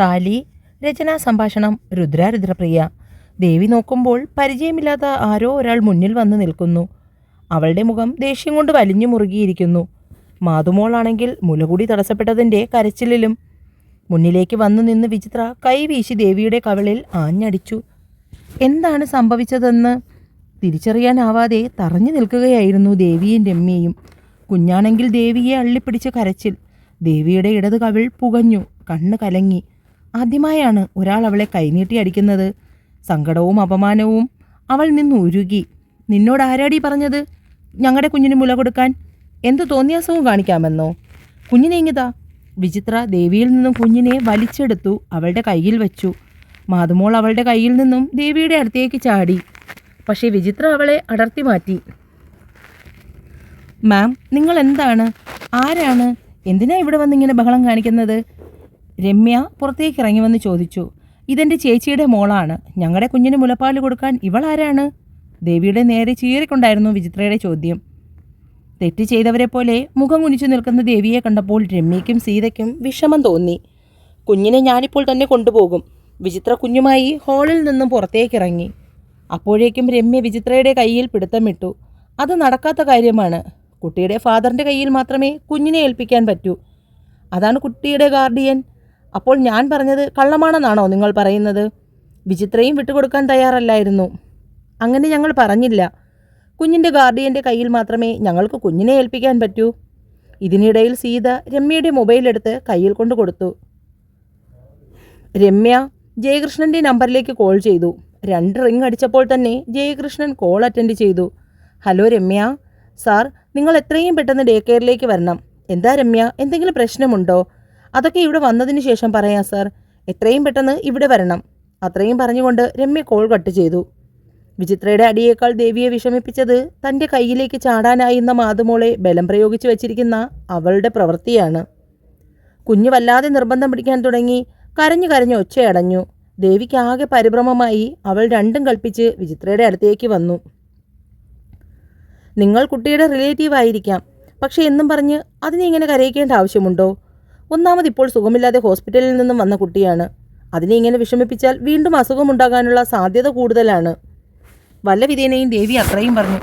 താലി. രചനാ സംഭാഷണം രുദ്രപ്രിയ. ദേവി നോക്കുമ്പോൾ പരിചയമില്ലാത്ത ആരോ ഒരാൾ മുന്നിൽ വന്നു നിൽക്കുന്നു. അവളുടെ മുഖം ദേഷ്യം കൊണ്ട് വലിഞ്ഞു മുറുകിയിരിക്കുന്നു. മാതുമോളാണെങ്കിൽ മുലകൂടി തടസ്സപ്പെട്ടതിൻ്റെ കരച്ചിലിലും. മുന്നിലേക്ക് വന്നു നിന്ന് വിചിത്ര കൈവീശി ദേവിയുടെ കവിളിൽ ആഞ്ഞടിച്ചു. എന്താണ് സംഭവിച്ചതെന്ന് തിരിച്ചറിയാനാവാതെ തറഞ്ഞു നിൽക്കുകയായിരുന്നു ദേവിയും രമ്യയും. കുഞ്ഞാണെങ്കിൽ ദേവിയെ അള്ളിപ്പിടിച്ച് കരച്ചിൽ. ദേവിയുടെ ഇടത് കവിൾ പുകഞ്ഞു, കണ്ണ് കലങ്ങി. ആദ്യമായാണ് ഒരാൾ അവളെ കൈനീട്ടി അടിക്കുന്നത്. സങ്കടവും അപമാനവും അവൾ നിന്ന് ഉരുകി. നിന്നോട് ആരാടി പറഞ്ഞത് ഞങ്ങളുടെ കുഞ്ഞിന് മുല കൊടുക്കാൻ? എന്തു തോന്നിയാസവും കാണിക്കാമെന്നോ? കുഞ്ഞിനെ ഇങ്ങിതാ. വിചിത്ര ദേവിയിൽ നിന്നും കുഞ്ഞിനെ വലിച്ചെടുത്തു അവളുടെ കയ്യിൽ വെച്ചു. മാതുമോൾ അവളുടെ കയ്യിൽ നിന്നും ദേവിയുടെ അടുത്തേക്ക് ചാടി. പക്ഷേ വിചിത്ര അവളെ അടർത്തി മാറ്റി. മാം, നിങ്ങൾ എന്താണ്? ആരാണ്? എന്തിനാ ഇവിടെ വന്നിങ്ങനെ ബഹളം കാണിക്കുന്നത്? രമ്യ പുറത്തേക്ക് ഇറങ്ങി വന്ന് ചോദിച്ചു. ഇതെൻ്റെ ചേച്ചിയുടെ മോളാണ്. ഞങ്ങളുടെ കുഞ്ഞിന് മുലപ്പാൽ കൊടുക്കാൻ ഇവളാരാണ്? ദേവിയുടെ നേരെ ചീറിക്കൊണ്ടായിരുന്നു വിചിത്രയുടെ ചോദ്യം. തെറ്റ് ചെയ്തവരെ പോലെ മുഖം കുനിച്ചു നിൽക്കുന്ന ദേവിയെ കണ്ടപ്പോൾ രമ്യയ്ക്കും സീതയ്ക്കും വിഷമം തോന്നി. കുഞ്ഞിനെ ഞാനിപ്പോൾ തന്നെ കൊണ്ടുപോകും. വിചിത്ര കുഞ്ഞുമായി ഹാളിൽ നിന്നും പുറത്തേക്കിറങ്ങി. അപ്പോഴേക്കും രമ്യ വിചിത്രയുടെ കയ്യിൽ പിടുത്തമിട്ടു. അത് നടക്കാത്ത കാര്യമാണ്. കുട്ടിയുടെ ഫാദറിൻ്റെ കയ്യിൽ മാത്രമേ കുഞ്ഞിനെ ഏൽപ്പിക്കാൻ പറ്റൂ. അതാണ് കുട്ടിയുടെ ഗാർഡിയൻ. അപ്പോൾ ഞാൻ പറഞ്ഞത് കള്ളമാണെന്നാണോ നിങ്ങൾ പറയുന്നത്? വിചിത്രയും വിട്ടുകൊടുക്കാൻ തയ്യാറല്ലായിരുന്നു. അങ്ങനെ ഞങ്ങൾ പറഞ്ഞില്ല. കുഞ്ഞിൻ്റെ ഗാർഡിയൻ്റെ കയ്യിൽ മാത്രമേ ഞങ്ങൾക്ക് കുഞ്ഞിനെ ഏൽപ്പിക്കാൻ പറ്റൂ. ഇതിനിടയിൽ സീത രമ്യയുടെ മൊബൈലെടുത്ത് കയ്യിൽ കൊണ്ട് കൊടുത്തു. രമ്യ ജയകൃഷ്ണൻ്റെ നമ്പറിലേക്ക് കോൾ ചെയ്തു. 2 റിംഗ് അടിച്ചപ്പോൾ തന്നെ ജയകൃഷ്ണൻ കോൾ അറ്റൻഡ് ചെയ്തു. ഹലോ രമ്യ. സാർ, നിങ്ങൾ എത്രയും പെട്ടെന്ന് ഡേ കെയറിലേക്ക് വരണം. എന്താ രമ്യ, എന്തെങ്കിലും പ്രശ്നമുണ്ടോ? അതൊക്കെ ഇവിടെ വന്നതിന് ശേഷം പറയാം സാർ. എത്രയും പെട്ടെന്ന് ഇവിടെ വരണം. അത്രയും പറഞ്ഞുകൊണ്ട് രമ്യ കോൾ കട്ട് ചെയ്തു. വിചിത്രയുടെ അടിയേക്കാൾ ദേവിയെ വിഷമിപ്പിച്ചത് തൻ്റെ കയ്യിലേക്ക് ചാടാനായിരുന്ന മാതുമോളെ ബലം പ്രയോഗിച്ചു വച്ചിരിക്കുന്ന അവളുടെ പ്രവൃത്തിയാണ്. കുഞ്ഞ് വല്ലാതെ നിർബന്ധം പിടിക്കാൻ തുടങ്ങി. കരഞ്ഞു കരഞ്ഞ് ഒച്ചയടഞ്ഞു. ദേവിക്ക് ആകെ പരിഭ്രമമായി. അവൾ രണ്ടും കൽപ്പിച്ച് വിചിത്രയുടെ അടുത്തേക്ക് വന്നു. നിങ്ങൾ കുട്ടിയുടെ റിലേറ്റീവ് ആയിരിക്കാം, പക്ഷേ എന്നും പറഞ്ഞ് അതിനെ ഇങ്ങനെ കരയിക്കേണ്ട ആവശ്യമുണ്ടോ? ഒന്നാമത് ഇപ്പോൾ സുഖമില്ലാതെ ഹോസ്പിറ്റലിൽ നിന്നും വന്ന കുട്ടിയാണ്. അതിനെ ഇങ്ങനെ വിഷമിപ്പിച്ചാൽ വീണ്ടും അസുഖമുണ്ടാകാനുള്ള സാധ്യത കൂടുതലാണ്. വല്ല വിധേനയും ദേവി അത്രയും പറഞ്ഞു.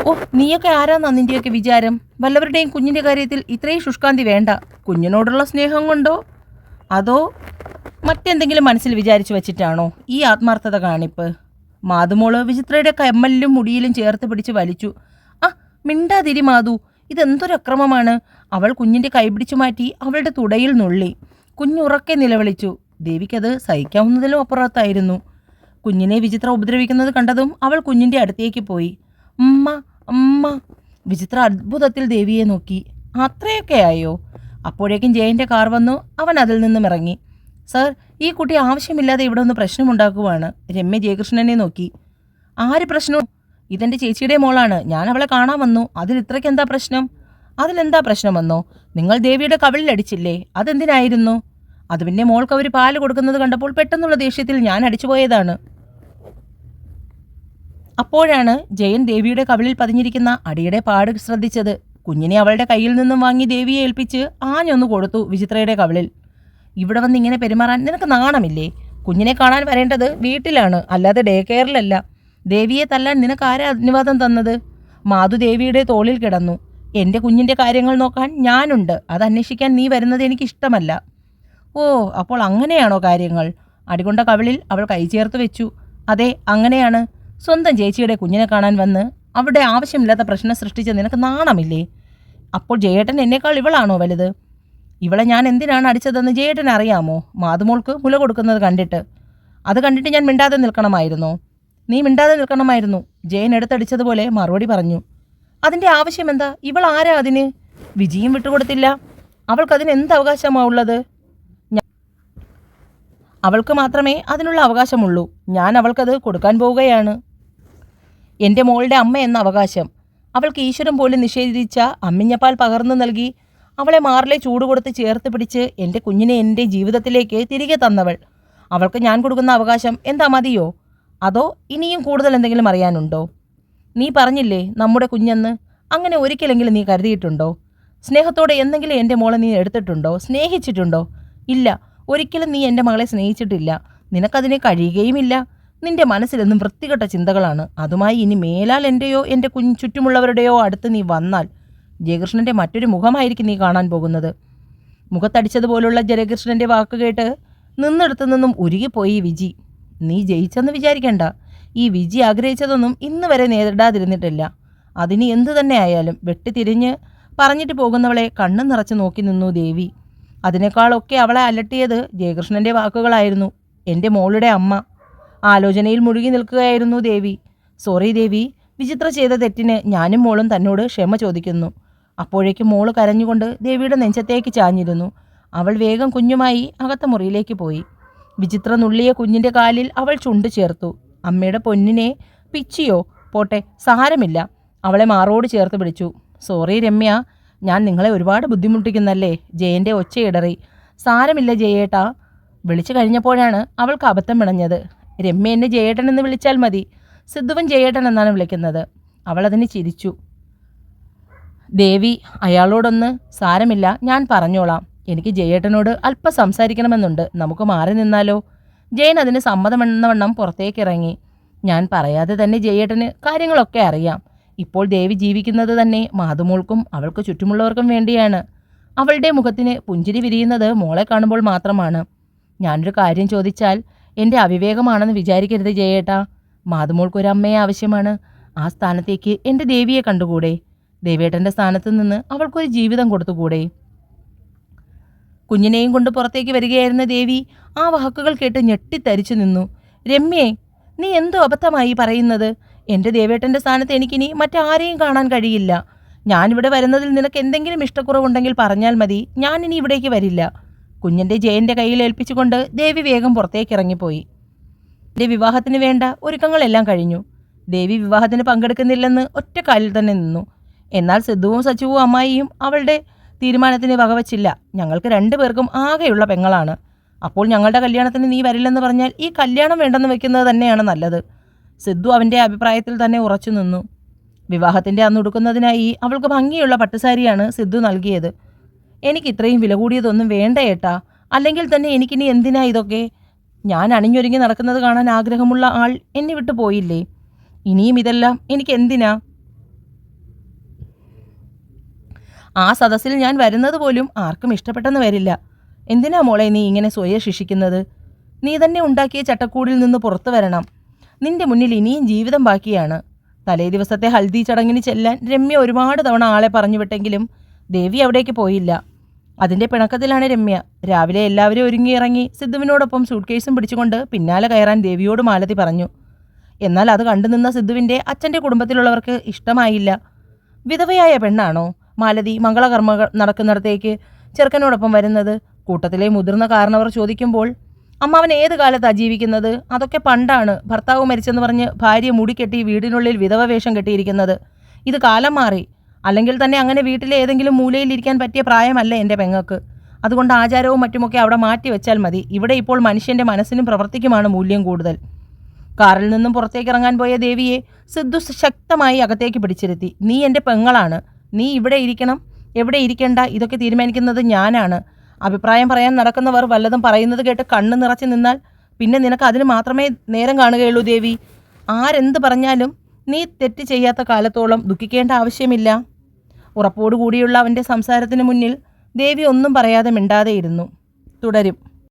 ഓ, നീയൊക്കെ ആരാന്നാ നിൻ്റെയൊക്കെ വിചാരം? വല്ലവരുടെയും കുഞ്ഞിൻ്റെ കാര്യത്തിൽ ഇത്രയും ശുഷ്കാന്തി വേണ്ട. കുഞ്ഞിനോടുള്ള സ്നേഹം കൊണ്ടോ അതോ മറ്റെന്തെങ്കിലും മനസ്സിൽ വിചാരിച്ചു വച്ചിട്ടാണോ ഈ ആത്മാർത്ഥത കാണിപ്പ്? മാതുമോള് വിചിത്രയുടെ കമ്മലിലും മുടിയിലും ചേർത്ത് പിടിച്ച് വലിച്ചു. ആ, മിണ്ടാതിരി മാതു, ഇതെന്തൊരു അക്രമമാണ്. അവൾ കുഞ്ഞിൻ്റെ കൈപിടിച്ചു മാറ്റി അവളുടെ തുടയിൽ നുള്ളി. കുഞ്ഞുറക്കെ നിലവിളിച്ചു. ദേവിക്കത് സഹിക്കാവുന്നതിലും അപ്പുറത്തായിരുന്നു. കുഞ്ഞിനെ വിചിത്ര ഉപദ്രവിക്കുന്നത് കണ്ടതും അവൾ കുഞ്ഞിൻ്റെ അടുത്തേക്ക് പോയി. അമ്മ അമ്മ. വിചിത്ര അത്ഭുതത്തിൽ ദേവിയെ നോക്കി. അത്രയൊക്കെ ആയോ? അപ്പോഴേക്കും ജയൻ്റെ കാർ വന്നു. അവൻ അതിൽ നിന്നും ഇറങ്ങി. സർ, ഈ കുട്ടി ആവശ്യമില്ലാതെ ഇവിടെ ഒന്ന് പ്രശ്നമുണ്ടാക്കുവാണ്. രമ്യ ജയകൃഷ്ണനെ നോക്കി. ആര് പ്രശ്നം? ഇതെൻ്റെ ചേച്ചിയുടെ മോളാണ്. ഞാൻ അവളെ കാണാൻ വന്നു. അതിൽ ഇത്രയ്ക്ക് എന്താ പ്രശ്നം? അതിലെന്താ പ്രശ്നമെന്നോ? നിങ്ങൾ ദേവിയുടെ കവിളിലടിച്ചില്ലേ? അതെന്തിനായിരുന്നു? അത് പിന്നെ മോൾക്ക് അവർ പാല് കൊടുക്കുന്നത് കണ്ടപ്പോൾ പെട്ടെന്നുള്ള ദേഷ്യത്തിൽ ഞാൻ അടിച്ചുപോയതാണ്. അപ്പോഴാണ് ജയൻ ദേവിയുടെ കവിളിൽ പതിഞ്ഞിരിക്കുന്ന അടിയുടെ പാട് ശ്രദ്ധിച്ചത്. കുഞ്ഞിനെ അവളുടെ കയ്യിൽ നിന്നും വാങ്ങി ദേവിയെ ഏൽപ്പിച്ച് ആഞ്ഞൊന്നു കൊടുത്തു വിചിത്രയുടെ കവിളിൽ. ഇവിടെ വന്ന് ഇങ്ങനെ പെരുമാറാൻ നിനക്ക് നാണമില്ലേ? കുഞ്ഞിനെ കാണാൻ വരേണ്ടത് വീട്ടിലാണ്, അല്ലാതെ ഡേ കെയറിലല്ല. ദേവിയെ തല്ലാൻ നിനക്ക് ആരാ അനുവാദം തന്നത്? മാധു ദേവിയുടെ തോളിൽ കിടന്നു. എൻ്റെ കുഞ്ഞിൻ്റെ കാര്യങ്ങൾ നോക്കാൻ ഞാനുണ്ട്. അത് അന്വേഷിക്കാൻ നീ വരുന്നത് എനിക്കിഷ്ടമല്ല. ഓ, അപ്പോൾ അങ്ങനെയാണോ കാര്യങ്ങൾ? അടികൊണ്ട കവിളിൽ അവൾ കൈ ചേർത്ത് വെച്ചു. അതെ, അങ്ങനെയാണ്. സ്വന്തം ചേച്ചിയുടെ കുഞ്ഞിനെ കാണാൻ വന്ന് അവിടെ ആവശ്യമില്ലാത്ത പ്രശ്നം സൃഷ്ടിച്ച നിനക്ക് നാണമില്ലേ? അപ്പോൾ ജയേട്ടൻ എന്നേക്കാൾ ഇവളാണോ വലുത്? ഇവളെ ഞാൻ എന്തിനാണ് അടിച്ചതെന്ന് ജയേട്ടൻ അറിയാമോ? മാതുമോൾക്ക് മുല കൊടുക്കുന്നത് കണ്ടിട്ട്. അത് കണ്ടിട്ട് ഞാൻ മിണ്ടാതെ നിൽക്കണമായിരുന്നോ? നീ മിണ്ടാതെ നിൽക്കണമായിരുന്നു. ജയൻ എടുത്തടിച്ചതുപോലെ മറുപടി പറഞ്ഞു. അതിൻ്റെ ആവശ്യം എന്താ? ഇവൾ ആരാ അതിന്? വിജിയും വിട്ടുകൊടുത്തില്ല. അവൾക്കതിന് എന്ത് അവകാശമാണുള്ളത്? അവൾക്ക് മാത്രമേ അതിനുള്ള അവകാശമുള്ളൂ. ഞാൻ അവൾക്കത് കൊടുക്കാൻ പോവുകയാണ്. എൻ്റെ മോളുടെ അമ്മ എന്ന അവകാശം അവൾക്ക് ഈശ്വരൻ പോലും നിഷേധിച്ച അമ്മിഞ്ഞപ്പാൽ പകർന്നു നൽകി അവളെ മാറിലെ ചൂട് കൊടുത്ത് ചേർത്ത് പിടിച്ച് എൻ്റെ കുഞ്ഞിനെ എൻ്റെ ജീവിതത്തിലേക്ക് തിരികെ തന്നവൾ. അവൾക്ക് ഞാൻ കൊടുക്കുന്ന അവകാശം എന്താ മതിയോ? അതോ ഇനിയും കൂടുതൽ എന്തെങ്കിലും അറിയാനുണ്ടോ? നീ പറഞ്ഞില്ലേ നമ്മുടെ കുഞ്ഞെന്ന്. അങ്ങനെ ഒരിക്കലെങ്കിലും നീ കരുതിയിട്ടുണ്ടോ? സ്നേഹത്തോടെ എന്തെങ്കിലും എൻ്റെ മോളെ നീ എടുത്തിട്ടുണ്ടോ? സ്നേഹിച്ചിട്ടുണ്ടോ? ഇല്ല. ഒരിക്കലും നീ എൻ്റെ മകളെ സ്നേഹിച്ചിട്ടില്ല. നിനക്കതിനെ കഴിയുകയുമില്ല. നിന്റെ മനസ്സിലെന്നും വൃത്തികെട്ട ചിന്തകളാണ്. അതുമായി ഇനി മേലാൽ എൻ്റെയോ എൻ്റെ ചുറ്റുമുള്ളവരുടെയോ അടുത്ത് നീ വന്നാൽ ജയകൃഷ്ണൻ്റെ മറ്റൊരു മുഖമായിരിക്കും നീ കാണാൻ പോകുന്നത്. മുഖത്തടിച്ചതുപോലുള്ള ജയകൃഷ്ണൻ്റെ വാക്ക് കേട്ട് നിന്നിടത്തു നിന്നും ഉരുകിപ്പോയി വിജി. നീ ജയിച്ചെന്ന് വിചാരിക്കണ്ട. ഈ വിജി ആഗ്രഹിച്ചതൊന്നും ഇന്ന് വരെ നേരിടാതിരുന്നിട്ടില്ല. അതിന് എന്തു തന്നെ ആയാലും വെട്ടിത്തിരിഞ്ഞ് പറഞ്ഞിട്ട് പോകുന്നവളെ കണ്ണു നിറച്ച് നോക്കി നിന്നു ദേവി. അതിനേക്കാളൊക്കെ അവളെ അലട്ടിയത് ജയകൃഷ്ണൻ്റെ വാക്കുകളായിരുന്നു. എൻ്റെ മോളുടെ അമ്മ. ആലോചനയിൽ മുഴുകി നിൽക്കുകയായിരുന്നു ദേവി. സോറി ദേവി, വിചിത്ര ചെയ്ത തെറ്റിന് ഞാനും മോളും തന്നോട് ക്ഷമ ചോദിക്കുന്നു. അപ്പോഴേക്കും മോള് കരഞ്ഞുകൊണ്ട് ദേവിയുടെ നെഞ്ചത്തേക്ക് ചാഞ്ഞിരുന്നു. അവൾ വേഗം കുഞ്ഞുമായി അകത്ത മുറിയിലേക്ക് പോയി. വിചിത്ര നുള്ളിയ കുഞ്ഞിൻ്റെ കാലിൽ അവൾ ചുണ്ടു ചേർത്തു. അമ്മയുടെ പൊന്നിനെ പിച്ചിയോ? പോട്ടെ, സാരമില്ല. അവളെ മാറോട് ചേർത്ത് പിടിച്ചു. സോറി രമ്യ, ഞാൻ നിങ്ങളെ ഒരുപാട് ബുദ്ധിമുട്ടിക്കുന്നല്ലേ? ജയൻ്റെ ഒച്ചയിടറി. സാരമില്ല ജയേട്ടാ. വിളിച്ചു കഴിഞ്ഞപ്പോഴാണ് അവൾക്ക് അബദ്ധം പിണഞ്ഞത്. രമ്യ എന്നെ ജയേട്ടൻ എന്ന് വിളിച്ചാൽ മതി. സിദ്ധുവൻ ജയേട്ടൻ എന്നാണ് വിളിക്കുന്നത്. അവൾ അതിന് ചിരിച്ചു. ദേവി, അയാളോടൊന്ന് സാരമില്ല, ഞാൻ പറഞ്ഞോളാം. എനിക്ക് ജയേട്ടനോട് അല്പം സംസാരിക്കണമെന്നുണ്ട്. നമുക്ക് മാറി നിന്നാലോ? ജയൻ അതിന് സമ്മതമെന്നവണ്ണം പുറത്തേക്കിറങ്ങി. ഞാൻ പറയാതെ തന്നെ ജയേട്ടന് കാര്യങ്ങളൊക്കെ അറിയാം. ഇപ്പോൾ ദേവി ജീവിക്കുന്നത് തന്നെ മാതുമോൾക്കും അവൾക്ക് ചുറ്റുമുള്ളവർക്കും വേണ്ടിയാണ്. അവളുടെ മുഖത്തിന് പുഞ്ചിരി വിരിയുന്നത് മോളെ കാണുമ്പോൾ മാത്രമാണ്. ഞാനൊരു കാര്യം ചോദിച്ചാൽ എൻ്റെ അവിവേകമാണെന്ന് വിചാരിക്കരുത് ജയേട്ടാ. മാതുമോൾക്കൊരമ്മയെ ആവശ്യമാണ്. ആ സ്ഥാനത്തേക്ക് എൻ്റെ ദേവിയെ കണ്ടുകൂടെ? ദേവേട്ടൻ്റെ സ്ഥാനത്ത് നിന്ന് അവൾക്കൊരു ജീവിതം കൊടുത്തുകൂടെ? കുഞ്ഞിനെയും കൊണ്ട് പുറത്തേക്ക് വരികയായിരുന്ന ദേവി ആ വാക്കുകൾ കേട്ട് ഞെട്ടിത്തരിച്ചു നിന്നു. രമ്യേ, നീ എന്തോ അബദ്ധമായി പറയുന്നത്? എൻ്റെ ദേവേട്ടൻ്റെ സ്ഥാനത്ത് എനിക്കിനി മറ്റാരെയും കാണാൻ കഴിയില്ല. ഞാനിവിടെ വരുന്നതിൽ നിനക്ക് എന്തെങ്കിലും ഇഷ്ടക്കുറവുണ്ടെങ്കിൽ പറഞ്ഞാൽ മതി. ഞാനിനി ഇവിടേക്ക് വരില്ല. കുഞ്ഞിൻ്റെ ജയൻ്റെ കയ്യിൽ ഏൽപ്പിച്ചുകൊണ്ട് ദേവി വേഗം പുറത്തേക്ക് ഇറങ്ങിപ്പോയി. എൻ്റെ വിവാഹത്തിന് വേണ്ട ഒരുക്കങ്ങളെല്ലാം കഴിഞ്ഞു. ദേവി വിവാഹത്തിന് പങ്കെടുക്കുന്നില്ലെന്ന് ഒറ്റ കാലിൽ തന്നെ നിന്നു. എന്നാൽ സിദ്ധുവും സച്ചുവും അമ്മായിയും അവളുടെ തീരുമാനത്തിന് വകവച്ചില്ല. ഞങ്ങൾക്ക് 2 പേർക്കും ആകെയുള്ള പെങ്ങളാണ്. അപ്പോൾ ഞങ്ങളുടെ കല്യാണത്തിന് നീ വരില്ലെന്ന് പറഞ്ഞാൽ ഈ കല്യാണം വേണ്ടെന്ന് വെക്കുന്നത് തന്നെയാണ് നല്ലത്. സിദ്ധു അവൻ്റെ അഭിപ്രായത്തിൽ തന്നെ ഉറച്ചു നിന്നു. വിവാഹത്തിൻ്റെ അന്ന് ഉടുക്കുന്നതിനായി അവൾക്ക് ഭംഗിയുള്ള പട്ടുസാരിയാണ് സിദ്ധു നൽകിയത്. എനിക്ക് ഇത്രയും വില കൂടിയതൊന്നും വേണ്ട ഏട്ടാ. അല്ലെങ്കിൽ തന്നെ എനിക്കിനി എന്തിനാ ഇതൊക്കെ? ഞാൻ അണിഞ്ഞൊരുങ്ങി നടക്കുന്നത് കാണാൻ ആഗ്രഹമുള്ള ആൾ എന്നെ വിട്ടു പോയില്ലേ? ഇനിയും ഇതെല്ലാം എനിക്ക് എന്തിനാ? ആ സദസ്സിൽ ഞാൻ വരുന്നത് പോലും ആർക്കും ഇഷ്ടപ്പെട്ടെന്ന് വരില്ല. എന്തിനാ മോളെ നീ ഇങ്ങനെ സ്വയം ശിക്ഷിക്കുന്നത്? നീ തന്നെ ഉണ്ടാക്കിയ ചട്ടക്കൂടിൽ നിന്ന് പുറത്തു വരണം. നിന്റെ മുന്നിൽ ഇനിയും ജീവിതം ബാക്കിയാണ്. തലേ ദിവസത്തെ ഹൽദി ചടങ്ങിന് ചെല്ലാൻ രമ്യ ഒരുപാട് തവണ ആളെ പറഞ്ഞു വിട്ടെങ്കിലും ദേവി അവിടേക്ക് പോയില്ല. അതിൻ്റെ പിണക്കത്തിലാണ് രമ്യ. രാവിലെ എല്ലാവരും ഒരുങ്ങിയിറങ്ങി സിദ്ധുവിനോടൊപ്പം സൂട്ട്കേസും പിടിച്ചുകൊണ്ട് പിന്നാലെ കയറാൻ ദേവിയോട് മാലതി പറഞ്ഞു. എന്നാൽ അത് കണ്ടുനിന്ന സിദ്ധുവിൻ്റെ അച്ഛൻ്റെ കുടുംബത്തിലുള്ളവർക്ക് ഇഷ്ടമായില്ല. വിധവയായ പെണ്ണാണോ മാലതി മംഗളകർമ്മ നടക്കുന്നിടത്തേക്ക് ചെറുക്കനോടൊപ്പം വരുന്നത്? കൂട്ടത്തിലെ മുതിർന്ന കാരണവർ ചോദിക്കുമ്പോൾ അമ്മാവൻ ഏത് കാലത്താണ് ജീവിക്കുന്നത്? അതൊക്കെ പണ്ടാണ്. ഭർത്താവ് മരിച്ചെന്ന് പറഞ്ഞ് ഭാര്യ മുടിക്കെട്ടി വീടിനുള്ളിൽ വിധവ വേഷം കെട്ടിയിരിക്കുന്നത്. ഇത് കാലം മാറി. അല്ലെങ്കിൽ തന്നെ അങ്ങനെ വീട്ടിലെ ഏതെങ്കിലും മൂലയിലിരിക്കാൻ പറ്റിയ പ്രായമല്ല എൻ്റെ പെങ്ങൾക്ക്. അതുകൊണ്ട് ആചാരവും മറ്റുമൊക്കെ അവിടെ മാറ്റി വെച്ചാൽ മതി. ഇവിടെ ഇപ്പോൾ മനുഷ്യൻ്റെ മനസ്സിനും പ്രവൃത്തിക്കുമാണ് മൂല്യം കൂടുതൽ. കാറിൽ നിന്നും പുറത്തേക്ക് ഇറങ്ങാൻ പോയ ദേവിയെ സിദ്ധു ശക്തമായി അകത്തേക്ക് പിടിച്ചിരുത്തി. നീ എൻ്റെ പെങ്ങളാണ്. നീ ഇവിടെ ഇരിക്കണം, എവിടെ ഇരിക്കേണ്ട ഇതൊക്കെ തീരുമാനിക്കുന്നത് ഞാനാണ്. അഭിപ്രായം പറയാൻ നടക്കുന്നവർ വല്ലതും പറയുന്നത് കേട്ട് കണ്ണ് നിറച്ച് നിന്നാൽ പിന്നെ നിനക്ക് അതിന് മാത്രമേ നേരം കാണുകയുള്ളൂ ദേവി. ആരെന്ത് പറഞ്ഞാലും നീ തെറ്റ് ചെയ്യാത്ത കാലത്തോളം ദുഃഖിക്കേണ്ട ആവശ്യമില്ല. ഉറപ്പോടുകൂടിയുള്ള അവൻ്റെ സംസാരത്തിന് മുന്നിൽ ദേവി ഒന്നും പറയാതെ മിണ്ടാതെയിരുന്നു. തുടരും.